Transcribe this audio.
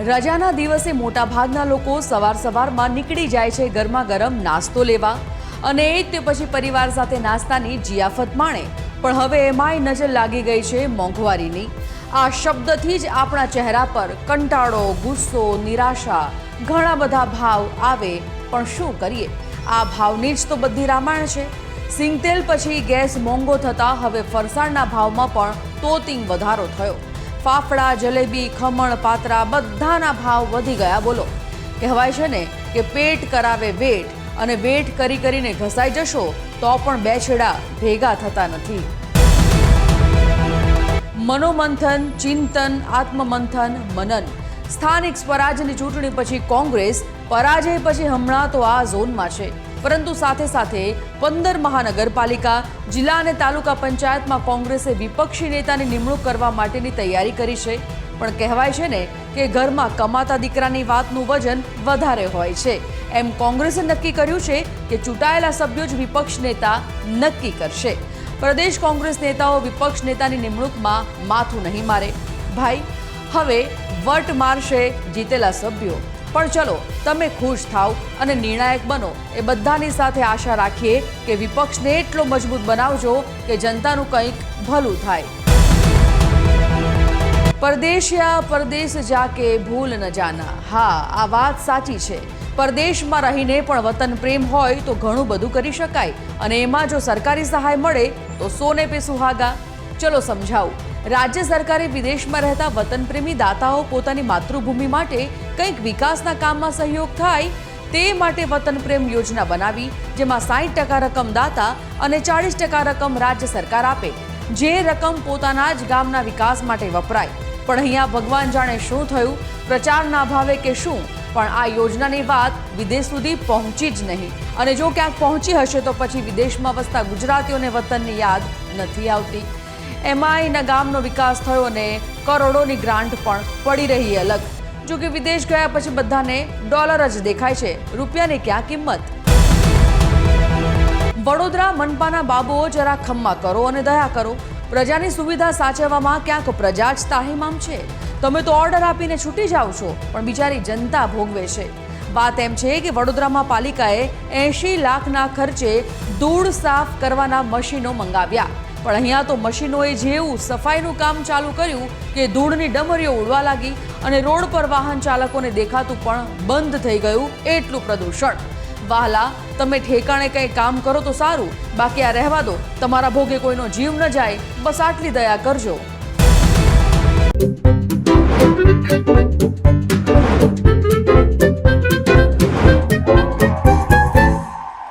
રજાના દિવસે મોટાભાગના લોકો સવારમાં નીકળી જાય છે ગરમા ગરમ નાસ્તો લેવા અને એ જ તે પછી પરિવાર સાથે નાસ્તાની જિયાફત માણે. પણ હવે એમાંય નજર લાગી ગઈ છે મોંઘવારીની. આ શબ્દથી જ આપણા ચહેરા પર કંટાળો, ગુસ્સો, નિરાશા, ઘણા બધા ભાવ આવે. પણ શું કરીએ, આ ભાવની જ તો બધી રામાયણ છે. સિંગતેલ પછી ગેસ મોંઘો થતાં હવે ફરસાણના ભાવમાં પણ તોતિંગ વધારો થયો. ફાફડા, જલેબી, ખમણ, પાતરા બધાના ભાવ વધી ગયા. બોલો, કહેવાય છે ને કે પેટ કરાવે વેઠ, અને વેઠ કરીને ઘસાઈ જશો તો પણ બે છેડા ભેગા થતા નથી. મનોમંથન, ચિંતન, આત્મમંથન, મનન. સ્થાનિક સ્વરાજ્યની ચૂંટણી પછી કોંગ્રેસ, પરાજય પછી હમણાં તો આ ઝોનમાં છે. પરંતુ સાથે 15 મહાનગરપાલિકા, જિલ્લા અને તાલુકા પંચાયતમાં કોંગ્રેસે વિપક્ષી નેતાની નિમણૂક કરવા માટેની તૈયારી કરી છે. પણ કહેવાય છે ને કે ઘરમાં કમાતા દીકરાની વાતનું વજન વધારે હોય છે. એમ કોંગ્રેસે નક્કી કર્યું છે કે ચૂંટાયેલા સભ્યો જ વિપક્ષ નેતા નક્કી કરશે. પ્રદેશ કોંગ્રેસ નેતાઓ વિપક્ષ નેતાની નિમણૂકમાં માથું નહીં મારે. ભાઈ, હવે વટ મારશે જીતેલા સભ્યો. પણ ચલો, તમે ખુશ થાવ અને નિર્ણાયક બનો એ બધાની સાથે આશા રાખીએ કે વિપક્ષને એટલો મજબૂત બનાવજો કે જનતાનું કંઈક ભલું થાય. પરદેશિયા પરદેશ જાકે ભૂલ ન જાના. હા, આ વાત સાચી છે. પરદેશમાં રહીને પણ વતન પ્રેમ હોય તો ઘણું બધું કરી શકાય. અને એમાં જો સરકારી સહાય મળે તો સોને પે સુહાગા. ચલો સમજાવું. રાજ્ય સરકારે વિદેશમાં રહેતા વતનપ્રેમી દાતાઓ પોતાની માતૃભૂમિ માટે કંઈક વિકાસના કામમાં સહયોગ થાય તે માટે વતનપ્રેમ યોજના બનાવી, જેમાં 60% રકમ દાતા અને 40% રકમ રાજ્ય સરકાર આપે. જે રકમ પોતાના જ ગામના વિકાસ માટે વપરાય. પણ અહીંયા ભગવાન જાણે શું થયું, પ્રચારના અભાવે કે શું, પણ આ યોજનાની વાત વિદેશ સુધી પહોંચી જ નહીં. અને જો ક્યાંક પહોંચી હશે તો પછી વિદેશમાં વસતા ગુજરાતીઓને વતનની યાદ નથી આવતી. એમાંયના ગામનો વિકાસ થયો અને કરોડોની ગ્રાન્ટ પણ પડી રહી અલગ. જો કે વિદેશ ગયા પછી બધાને ડોલર જ દેખાય છે, રૂપિયાની ક્યાં કિંમત. વડોદરા મનપાના બાબુઓ જરા ખમ્મા કરો અને દયા કરો. પ્રજાની સુવિધા સાચવવામાં ક્યાંક પ્રજા જ તાહીમામ છે. તમે તો ઓર્ડર આપીને છૂટી જાઓ છો, પણ બિચારી જનતા ભોગવે છે. વાત એમ છે કે વડોદરામાં પાલિકાએ 80 લાખના ખર્ચે ધૂળ સાફ કરવાના મશીનો મંગાવ્યા. પણ અહીંયા તો મશીનોએ જેવું સફાઈનું કામ ચાલુ કર્યું કે ધૂળની ડમરીઓ ઉડવા લાગી અને રોડ પર વાહન ચાલકોને દેખાતું પણ બંધ થઈ ગયું. એટલું પ્રદૂષણ. વહાલા, તમે ઠેકાણે કંઈ કામ કરો તો સારું, બાકી આ રહેવા દો. તમારા ભોગે કોઈનો જીવ ન જાય, બસ આટલી દયા કરજો.